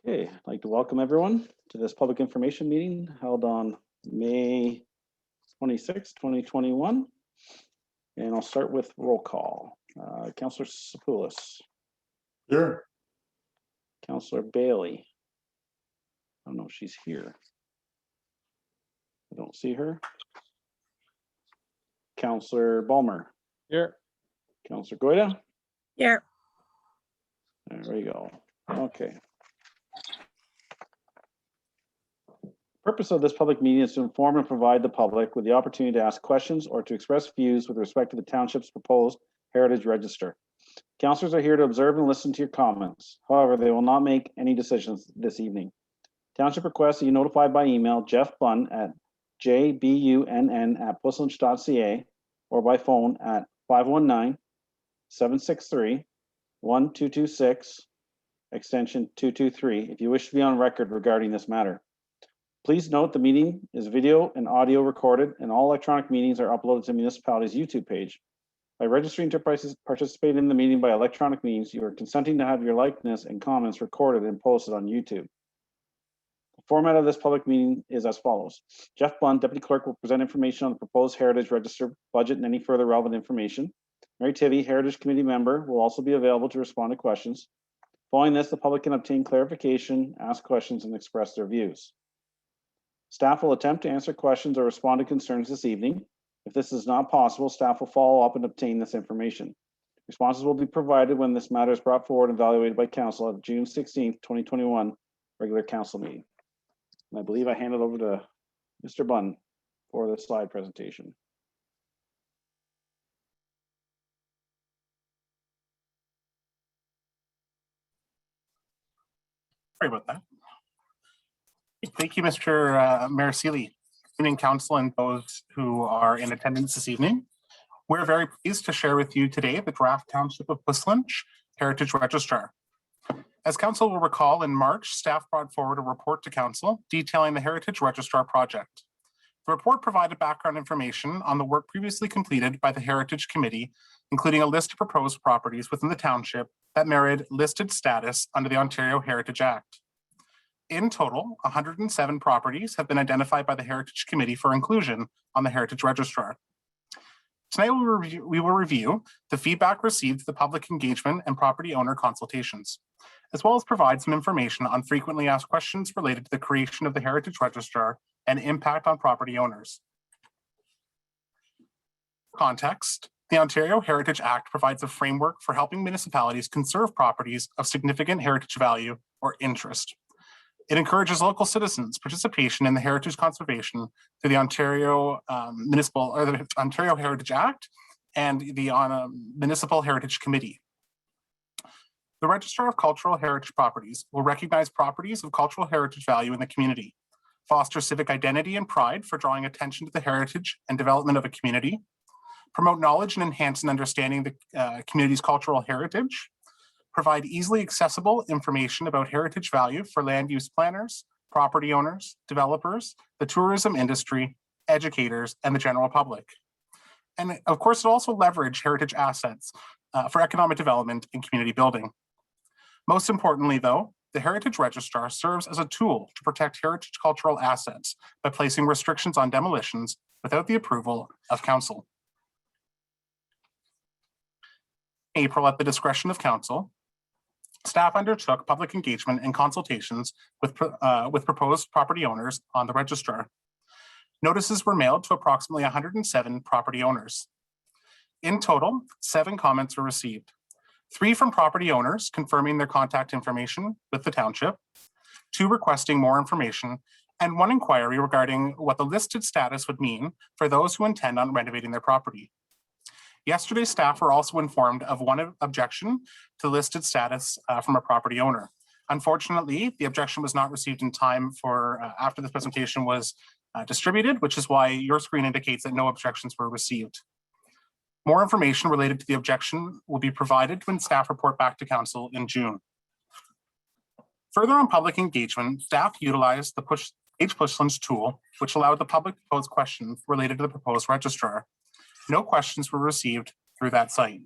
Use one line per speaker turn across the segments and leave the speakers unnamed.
Okay, I'd like to welcome everyone to this public information meeting held on May 26, 2021. And I'll start with roll call. Councillor Sapoulis.
Here.
Councillor Bailey. I don't know if she's here. I don't see her. Councillor Balmer.
Here.
Councillor Goida.
Here.
There we go. Okay. Purpose of this public meeting is to inform and provide the public with the opportunity to ask questions or to express views with respect to the township's proposed heritage register. Councillors are here to observe and listen to your comments. However, they will not make any decisions this evening. Township requests that you notified by email Jeff Bunn at jbunn@puslinch.ca or by phone at 519-763-1226, extension 223, if you wish to be on record regarding this matter. Please note the meeting is video and audio recorded, and all electronic meetings are uploaded to the municipality's YouTube page. By registering to participate in the meeting by electronic means, you are consenting to have your likeness and comments recorded and posted on YouTube. The format of this public meeting is as follows. Jeff Bunn, Deputy Clerk, will present information on the proposed Heritage Register budget and any further relevant information. Mary Tivy, Heritage Committee member, will also be available to respond to questions. Following this, the public can obtain clarification, ask questions, and express their views. Staff will attempt to answer questions or respond to concerns this evening. If this is not possible, staff will follow up and obtain this information. Responses will be provided when this matter is brought forward and evaluated by council at June 16th, 2021 regular council meeting. And I believe I hand it over to Mr. Bunn for the slide presentation.
Sorry about that. Thank you, Mr. Mayor Seeley, evening council, and those who are in attendance this evening. We're very pleased to share with you today the draft Township of Puslinch Heritage Registrar. As council will recall, in March, staff brought forward a report to council detailing the Heritage Registrar project. The report provided background information on the work previously completed by the Heritage Committee, including a list of proposed properties within the township that merited listed status under the Ontario Heritage Act. In total, 107 properties have been identified by the Heritage Committee for inclusion on the Heritage Registrar. Tonight, we will review the feedback received, the public engagement and property owner consultations, as well as provide some information on frequently asked questions related to the creation of the Heritage Registrar and impact on property owners. Context: the Ontario Heritage Act provides a framework for helping municipalities conserve properties of significant heritage value or interest. It encourages local citizens' participation in the heritage conservation through the Ontario the Ontario Heritage Act and the Municipal Heritage Committee. The Registrar of Cultural Heritage Properties will recognize properties of cultural heritage value in the community, foster civic identity and pride for drawing attention to the heritage and development of a community, promote knowledge and enhance an understanding of the community's cultural heritage, provide easily accessible information about heritage value for land use planners, property owners, developers, the tourism industry, educators, and the general public. And of course, it also leverage heritage assets for economic development and community building. Most importantly, though, the Heritage Registrar serves as a tool to protect heritage cultural assets by placing restrictions on demolitions without the approval of council. In April, at the discretion of council, staff undertook public engagement and consultations with proposed property owners on the registrar. Notices were mailed to approximately 107 property owners. In total, 7 comments were received. 3 from property owners confirming their contact information with the township, 2 requesting more information, and 1 inquiry regarding what the listed status would mean for those who intend on renovating their property. Yesterday, staff were also informed of 1 objection to listed status from a property owner. Unfortunately, the objection was not received in time for after this presentation was distributed, which is why your screen indicates that no objections were received. More information related to the objection will be provided when staff report back to council in June. Further on public engagement, staff utilized the Puslinch tool, which allowed the public to pose questions related to the proposed registrar. No questions were received through that site.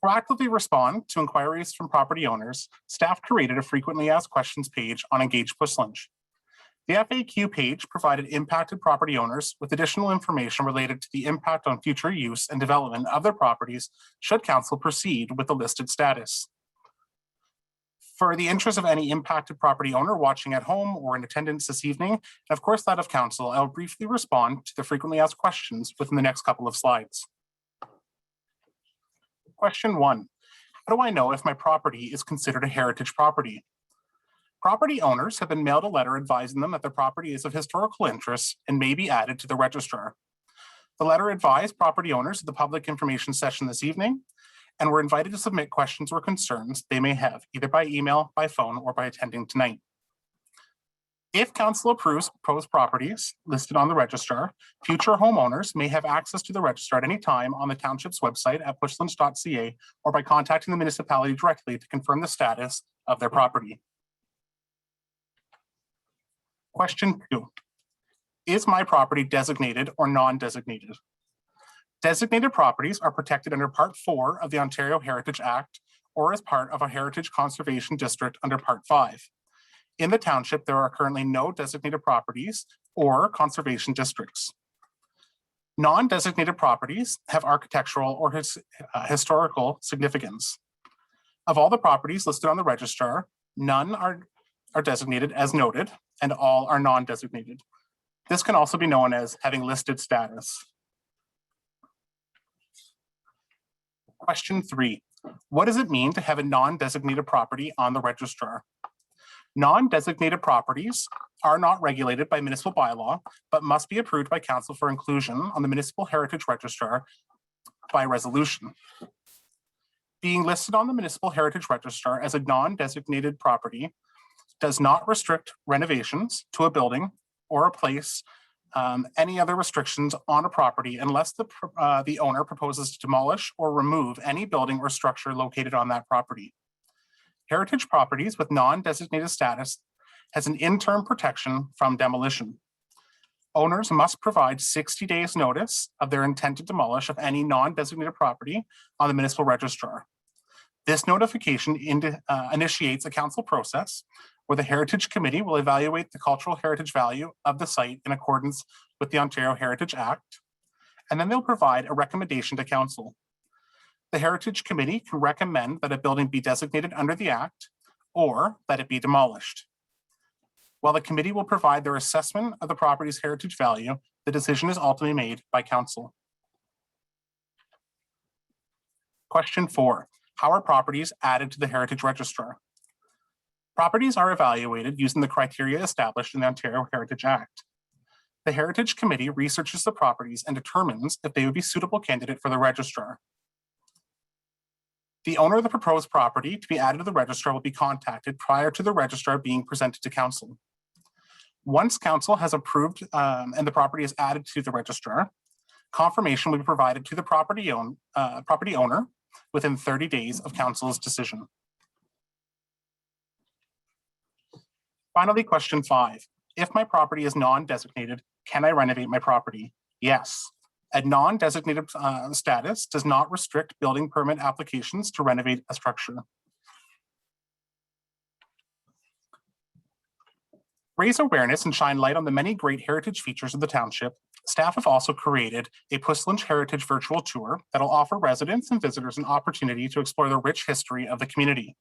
proactively respond to inquiries from property owners, staff created a frequently asked questions page on Engage Puslinch. The FAQ page provided impacted property owners with additional information related to the impact on future use and development of their properties should council proceed with the listed status. For the interest of any impacted property owner watching at home or in attendance this evening, and of course that of council, I'll briefly respond to the frequently asked questions within the next couple of slides. Question 1, how do I know if my property is considered a heritage property? Property owners have been mailed a letter advising them that their property is of historical interest and may be added to the registrar. The letter advised property owners of the public information session this evening and were invited to submit questions or concerns they may have, either by email, by phone, or by attending tonight. If council approves proposed properties listed on the registrar, future homeowners may have access to the registrar at any time on the township's website at puslinch.ca or by contacting the municipality directly to confirm the status of their property. Question 2, is my property designated or non-designated? Designated properties are protected under Part 4 of the Ontario Heritage Act or as part of a Heritage Conservation District under Part 5. In the township, there are currently no designated properties or conservation districts. Non-designated properties have architectural or historical significance. Of all the properties listed on the registrar, none are designated as noted, and all are non-designated. This can also be known as having listed status. Question 3, what does it mean to have a non-designated property on the registrar? Non-designated properties are not regulated by municipal bylaw, but must be approved by council for inclusion on the municipal heritage registrar by resolution. Being listed on the municipal heritage registrar as a non-designated property does not restrict renovations to a building or a place, any other restrictions on a property unless the owner proposes to demolish or remove any building or structure located on that property. Heritage properties with non-designated status has an interim protection from demolition. Owners must provide 60 days notice of their intent to demolish of any non-designated property on the municipal registrar. This notification initiates a council process where the Heritage Committee will evaluate the cultural heritage value of the site in accordance with the Ontario Heritage Act, and then they'll provide a recommendation to council. The Heritage Committee can recommend that a building be designated under the Act or that it be demolished. While the committee will provide their assessment of the property's heritage value, the decision is ultimately made by council. Question 4, how are properties added to the Heritage Registrar? Properties are evaluated using the criteria established in the Ontario Heritage Act. The Heritage Committee researches the properties and determines if they would be suitable candidate for the registrar. The owner of the proposed property to be added to the registrar will be contacted prior to the registrar being presented to council. Once council has approved and the property is added to the registrar, confirmation will be provided to the property owner within 30 days of council's decision. Finally, question 5. If my property is non-designated, can I renovate my property? Yes. A non-designated status does not restrict building permit applications to renovate a structure. Raise awareness and shine light on the many great heritage features of the township. Staff have also created a Puslinch Heritage virtual tour that will offer residents and visitors an opportunity to explore the rich history of the community.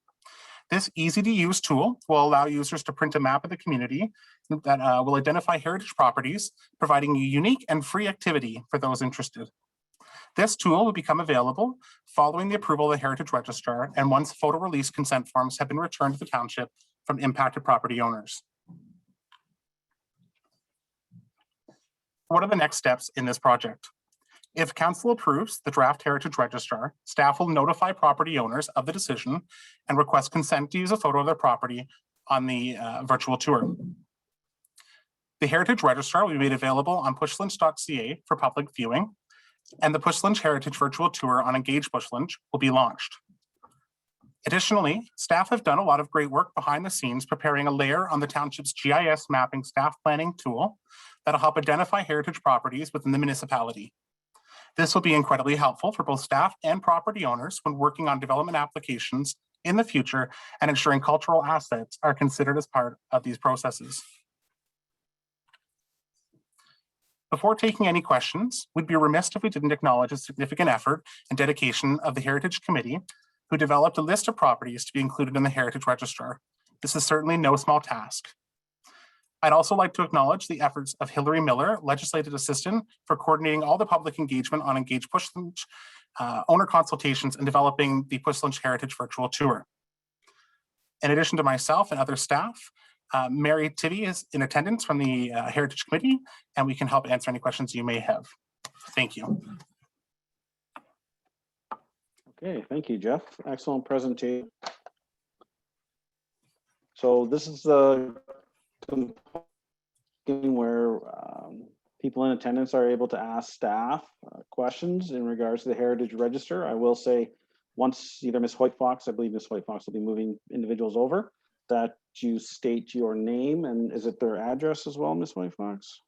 This easy-to-use tool will allow users to print a map of the community that will identify heritage properties, providing a unique and free activity for those interested. This tool will become available following the approval of the Heritage Registrar and once photo release consent forms have been returned to the township from impacted property owners. What are the next steps in this project? If council approves the draft Heritage Registrar, staff will notify property owners of the decision and request consent to use a photo of their property on the virtual tour. The Heritage Registrar will be made available on puslinch.ca for public viewing, and the Puslinch Heritage Virtual Tour on Engage Puslinch will be launched. Additionally, staff have done a lot of great work behind the scenes preparing a layer on the township's GIS mapping staff planning tool that'll help identify heritage properties within the municipality. This will be incredibly helpful for both staff and property owners when working on development applications in the future and ensuring cultural assets are considered as part of these processes. Before taking any questions, we'd be remiss if we didn't acknowledge the significant effort and dedication of the Heritage Committee, who developed a list of properties to be included in the Heritage Registrar. This is certainly no small task. I'd also like to acknowledge the efforts of Hilary Miller, Legislative Assistant, for coordinating all the public engagement on Engage Puslinch, owner consultations, and developing the Puslinch Heritage Virtual Tour. In addition to myself and other staff, Mary Tibby is in attendance from the Heritage Committee, and we can help answer any questions you may have. Thank you.
Okay, thank you, Jeff. Excellent presentation. So this is the where people in attendance are able to ask staff questions in regards to the Heritage Register. I will say, once either Ms. Hoyt-Fox, I believe Ms. Hoyt-Fox will be moving individuals over, that you state your name and is it their address as well, Ms. Hoyt-Fox?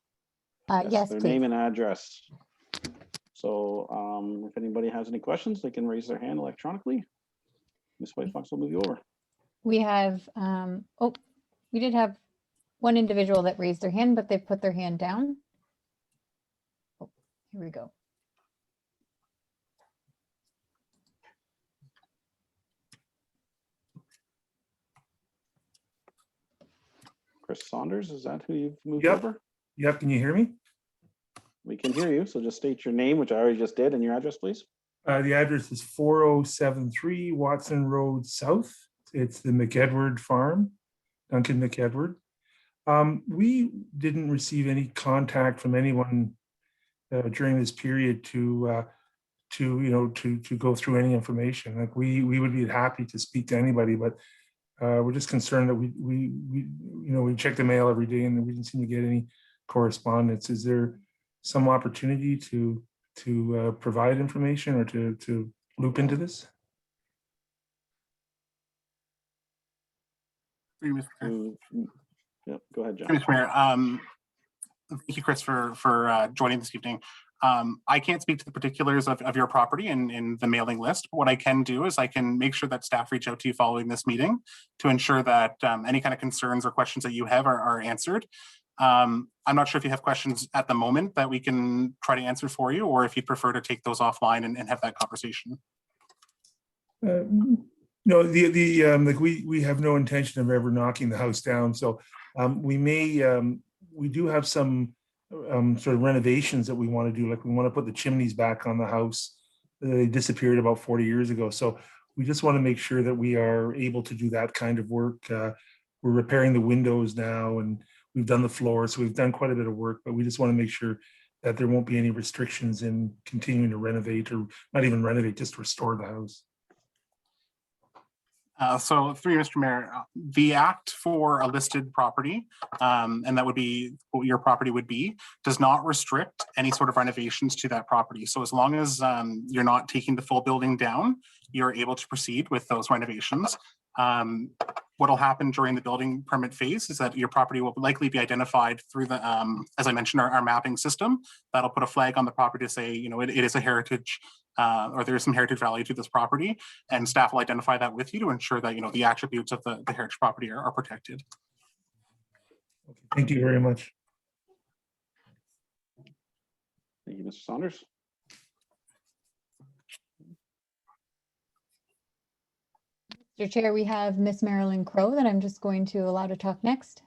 Yes,
their
please.
name and address. So if anybody has any questions, they can raise their hand electronically. Ms. Hoyt-Fox will move you over.
We have, oh, we did have one individual that raised their hand, but they put their hand down. Oh, here we go.
Chris Saunders, is that who you've moved
Yep.
over?
Yep, can you hear me?
We can hear you, so just state your name, which I already just did, and your address, please.
The address is 4073 Watson Road South. It's the McEdward Farm, Duncan McEdward. We didn't receive any contact from anyone during this period to go through any information. Like we would be happy to speak to anybody, but we're just concerned that we check the mail every day and we didn't seem to get any correspondence. Is there some opportunity to provide information or to loop into this?
Yep, go ahead, John.
Mr. Mayor, thank you, Chris, for joining this evening. I can't speak to the particulars of your property in the mailing list. What I can do is I can make sure that staff reach out to you following this meeting to ensure that any kind of concerns or questions that you have are answered. I'm not sure if you have questions at the moment that we can try to answer for you, or if you'd prefer to take those offline and have that conversation.
No, like we have no intention of ever knocking the house down. So we do have some sort of renovations that we want to do. Like we want to put the chimneys back on the house. They disappeared about 40 years ago. So we just want to make sure that we are able to do that kind of work. We're repairing the windows now and we've done the floor. So we've done quite a bit of work, but we just want to make sure that there won't be any restrictions in continuing to renovate, or not even renovate, just restore the house.
So through you, Mr. Mayor, the act for a listed property, and that would be what your property would be, does not restrict any sort of renovations to that property. So as long as you're not taking the full building down, you're able to proceed with those renovations. What will happen during the building permit phase is that your property will likely be identified through the, as I mentioned, our mapping system. That'll put a flag on the property to say, it is a heritage, or there is some heritage value to this property, and staff will identify that with you to ensure that the attributes of the heritage property are protected.
Okay, thank you very much.
Thank you, Mr. Saunders.
Mr. Chair, we have Miss Marilyn Crowe that I'm just going to allow to talk next.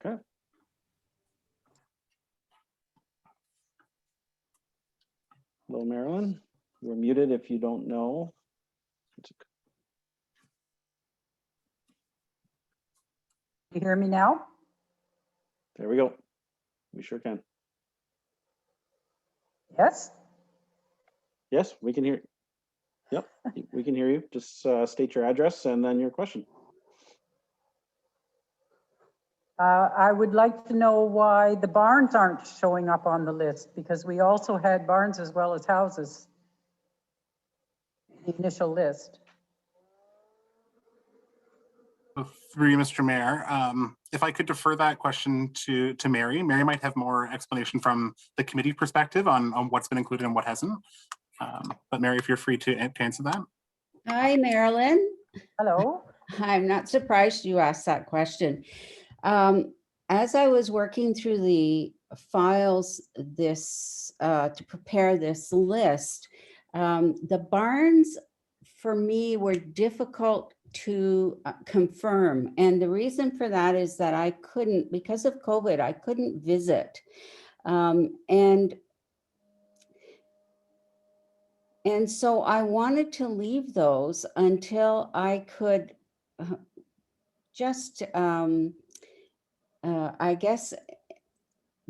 Okay. Hello, Marilyn. You're muted if you don't know.
You hear me now?
There we go. We sure can.
Yes?
Yes, we can hear. Yep, we can hear you. Just state your address and then your question.
I would like to know why the barns aren't showing up on the list, because we also had barns as well as houses in the initial list.
Through you, Mr. Mayor, if I could defer that question to Mary. Mary might have more explanation from the committee perspective on what's been included and what hasn't. But Mary, if you're free to answer that.
Hi, Marilyn.
Hello?
I'm not surprised you asked that question. As I was working through the files to prepare this list, the barns for me were difficult to confirm. And the reason for that is that I couldn't, because of COVID, I couldn't visit. And so I wanted to leave those until I could just, I guess,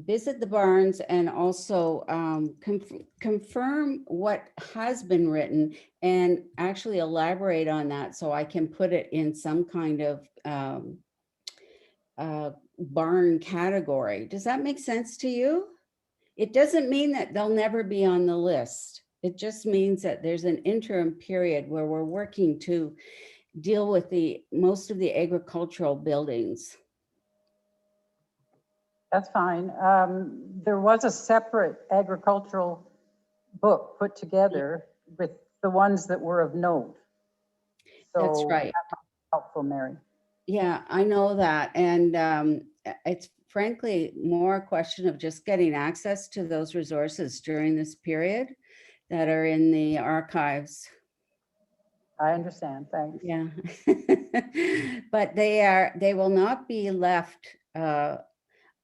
visit the barns and also confirm what has been written and actually elaborate on that so I can put it in some kind of barn category. Does that make sense to you? It doesn't mean that they'll never be on the list. It just means that there's an interim period where we're working to deal with most of the agricultural buildings.
That's fine. There was a separate agricultural book put together with the ones that were of note.
That's
So
right.
that's helpful, Mary.
Yeah, I know that. And it's frankly more a question of just getting access to those resources during this period that are in the archives.
I understand, thanks.
Yeah. But they will not be left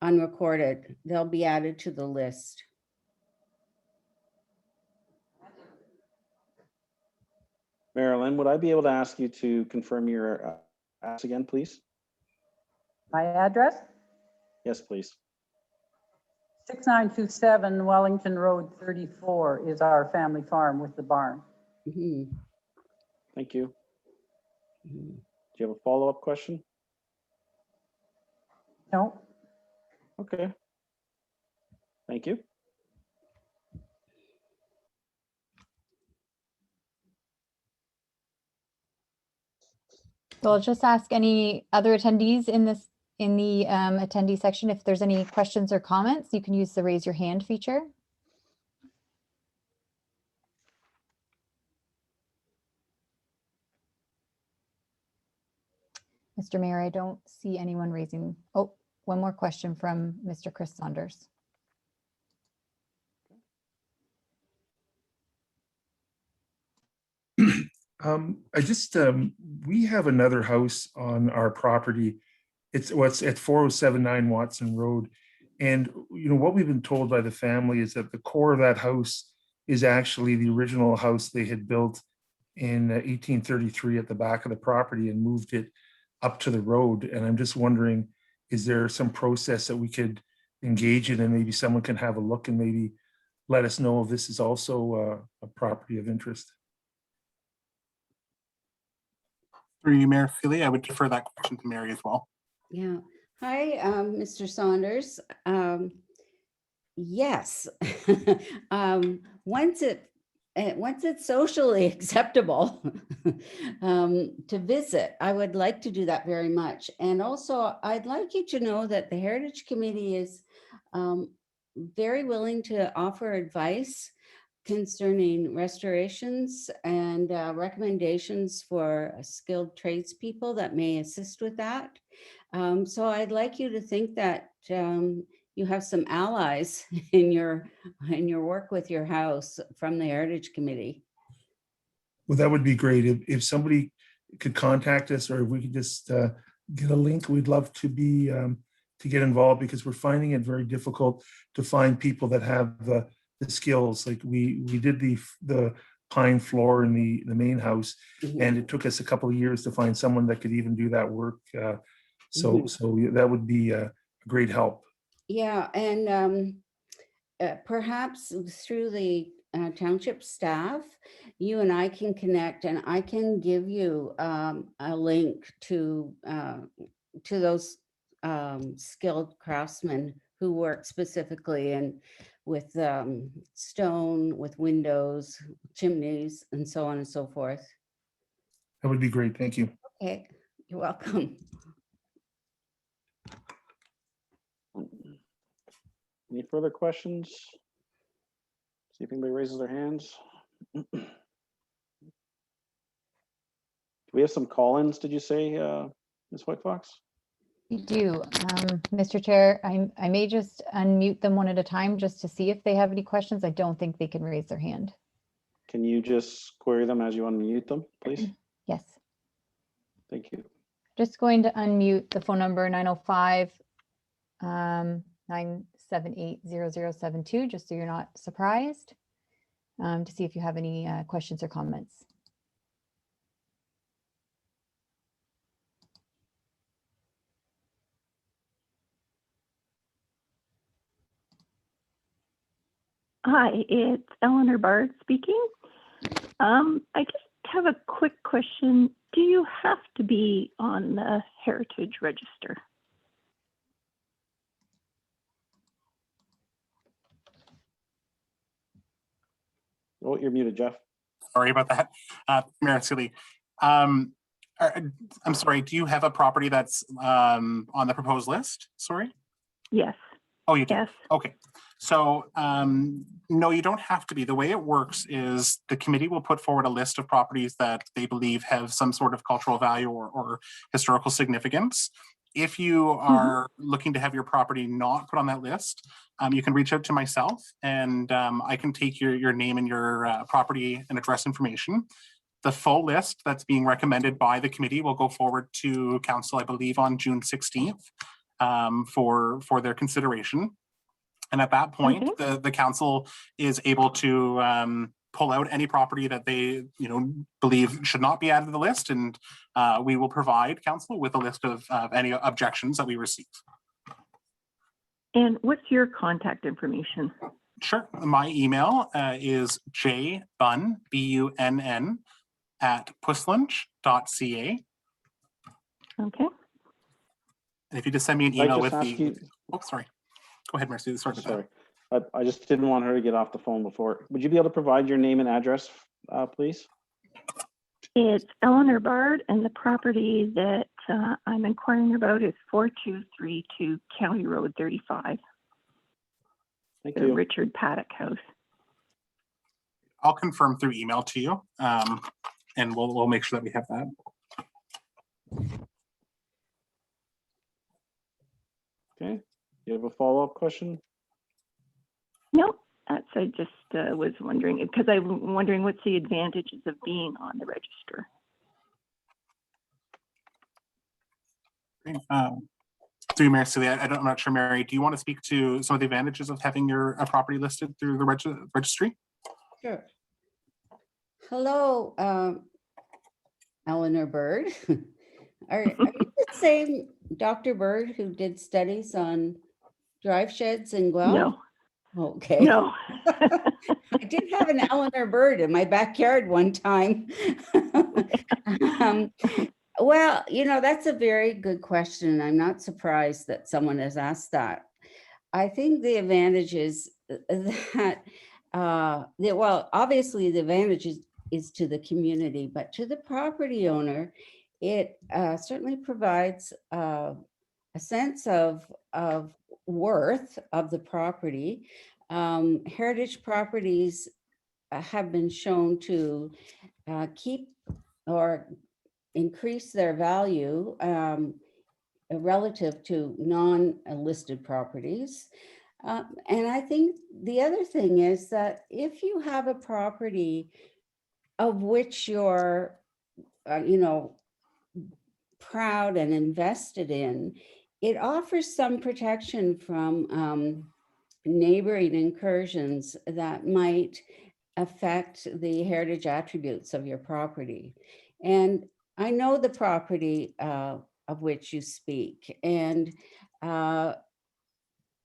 unrecorded. They'll be added to the list.
Marilyn, would I be able to ask you to confirm your address again, please?
My address?
Yes, please.
6927 Wellington Road 34 is our family farm with the barn.
Mhm.
Thank you.
Mhm.
Do you have a follow-up question?
No?
Okay. Thank you.
So I'll just ask any other attendees in the attendee section, if there's any questions or comments, you can use the raise your hand feature. Mr. Mayor, I don't see anyone raising. Oh, one more question from Mr. Chris Saunders.
We have another house on our property. It's at 4079 Watson Road. And, what we've been told by the family is that the core of that house is actually the original house they had built in 1833 at the back of the property and moved it up to the road. And I'm just wondering, is there some process that we could engage in and maybe someone can have a look and maybe let us know if this is also a property of interest?
Through you, Mayor Feely, I would defer that question to Mary as well.
Yeah. Hi, Mr. Saunders. Yes. Once it's socially acceptable to visit, I would like to do that very much. And also, I'd like you to know that the Heritage Committee is very willing to offer advice concerning restorations and recommendations for skilled tradespeople that may assist with that. So I'd like you to think that you have some allies in your work with your house from the Heritage Committee.
Well, that would be great. If somebody could contact us, or if we could just get a link, we'd love to be to get involved, because we're finding it very difficult to find people that have the skills. Like we did the pine floor in the main house, and it took us a couple of years to find someone that could even do that work. So that would be a great help.
Yeah, and perhaps through the township staff, you and I can connect, and I can give you a link to those skilled craftsmen who work specifically and with stone, with windows, chimneys, and so on and so forth.
That would be great. Thank you.
Okay, You're welcome.
Any further questions? See if anybody raises their hands. Do we have some call-ins, did you say, Ms. White Fox?
We do. Mr. Chair, I may just unmute them one at a time just to see if they have any questions. I don't think they can raise their hand.
Can you just query them as you unmute them, please?
Yes.
Thank you.
Just going to unmute the phone number 905 978-0072, just so you're not surprised, to see if you have any questions or comments.
Hi, it's Eleanor Bard speaking. I just have a quick question. Do you have to be on the Heritage Register?
Oh, you're muted, Jeff.
Sorry about that, Mayor Sealy. I'm sorry, do you have a property that's on the proposed list? Sorry?
Yes.
Oh, you do?
Yes.
Okay. So no, you don't have to be. The way it works is the committee will put forward a list of properties that they believe have some sort of cultural value or historical significance. If you are looking to have your property not put on that list, you can reach out to myself and I can take your name and your property and address information. The full list that's being recommended by the committee will go forward to council, I believe, on June 16th for their consideration. And at that point, the council is able to pull out any property that they believe should not be added to the list, and we will provide council with a list of any objections that we receive.
And what's your contact information?
Sure. My email is jbunn, B-U-N-N, @puslinch.ca.
Okay.
And if you just send me an
Can I
email
just
with
ask
the...
you-
Oh, sorry. Go ahead, Mercy. Sorry about that.
Sorry, I just didn't want her to get off the phone before. Would you be able to provide your name and address, please?
It's Eleanor Bard, and the property that I'm inquiring about is 4232 County Road 35,
Thank
the
you.
Richard Paddock House.
I'll confirm through email to you, and we'll make sure that we have that.
Okay. You have a follow-up question?
No, that's, I just was wondering, because I'm wondering what's the advantages of being on the register.
Through Mayor Sealy, I'm not sure, Mary, do you want to speak to some of the advantages of having your property listed through the registry?
Sure. Hello, Eleanor Bird. Are you the same Dr. Bird who did studies on drive sheds in Guelph?
No,
Okay.
no.
I did have an Eleanor Bird in my backyard one time. Well, that's a very good question. I'm not surprised that someone has asked that. I think the advantage is that, well, obviously the advantage is to the community, but to the property owner, it certainly provides a sense of worth of the property. Heritage properties have been shown to keep or increase their value relative to non-listed properties. And I think the other thing is that if you have a property of which you're, proud and invested in, it offers some protection from neighboring incursions that might affect the heritage attributes of your property. And I know the property of which you speak, and you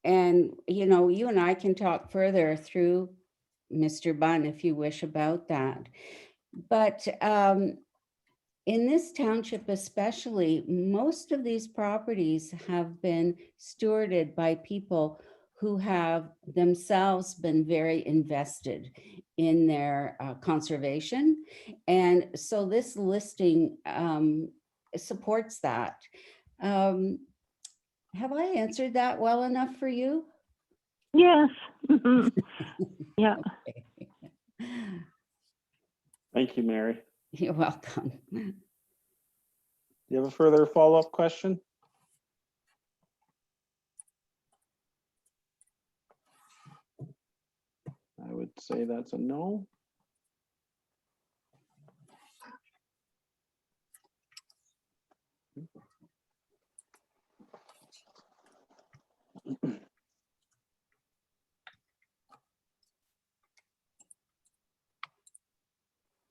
and I can talk further through Mr. Bunn if you wish about that. But in this township especially, most of these properties have been stewarded by people who have themselves been very invested in their conservation. And so this listing supports that. Have I answered that well enough for you?
Yes. Mhm. Yeah.
Thank you, Mary.
You're welcome.
Do you have a further follow-up question? I would say that's a no.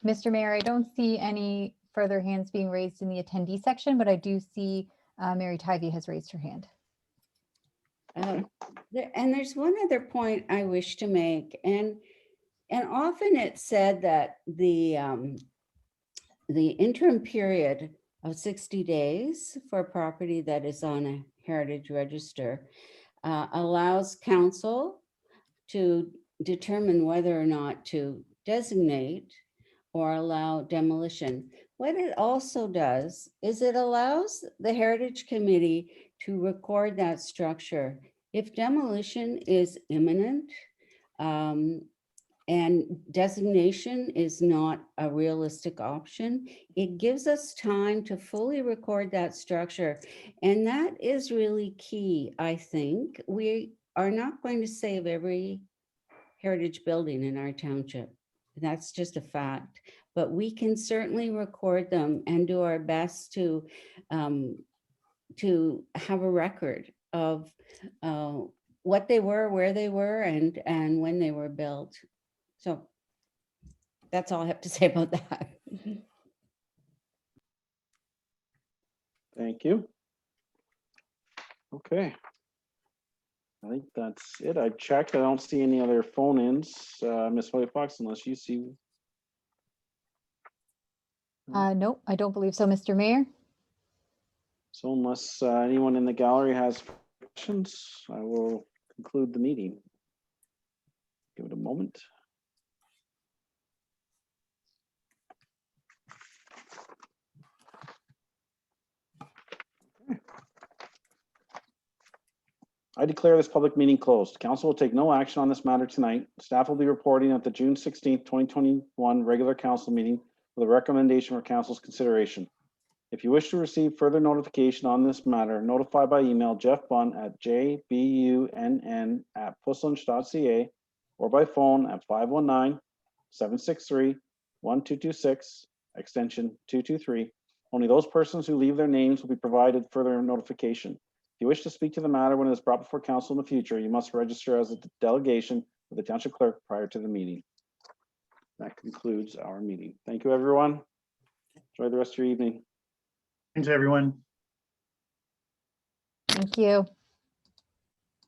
Mr. Mayor, I don't see any further hands being raised in the attendee section, but I do see Mary Tivy has raised her hand.
And there's one other point I wish to make, and often it's said that the interim period of 60 days for a property that is on a heritage register allows council to determine whether or not to designate or allow demolition. What it also does is it allows the Heritage Committee to record that structure. If demolition is imminent and designation is not a realistic option, it gives us time to fully record that structure. And that is really key, I think. We are not going to save every heritage building in our township. That's just a fact. But we can certainly record them and do our best to have a record of what they were, where they were, and when they were built. So that's all I have to say about that.
Thank you. Okay. I think that's it. I checked. I don't see any other phone-ins, Ms. White Fox, unless you see.
Nope, I don't believe so, Mr. Mayor.
So unless anyone in the gallery has questions, I will conclude the meeting. Give it a moment. I declare this public meeting closed. Council will take no action on this matter tonight. Staff will be reporting at the June 16th, 2021 regular council meeting with a recommendation for council's consideration. If you wish to receive further notification on this matter, notify by email Jeff Bunn at jbunn@puslinch.ca or by phone at 519-763-1226, extension 223. Only those persons who leave their names will be provided further notification. If you wish to speak to the matter when it is brought before council in the future, you must register as a delegation with the township clerk prior to the meeting. That concludes our meeting. Thank you, everyone. Enjoy the rest of your evening.
Thanks, everyone.
Thank you.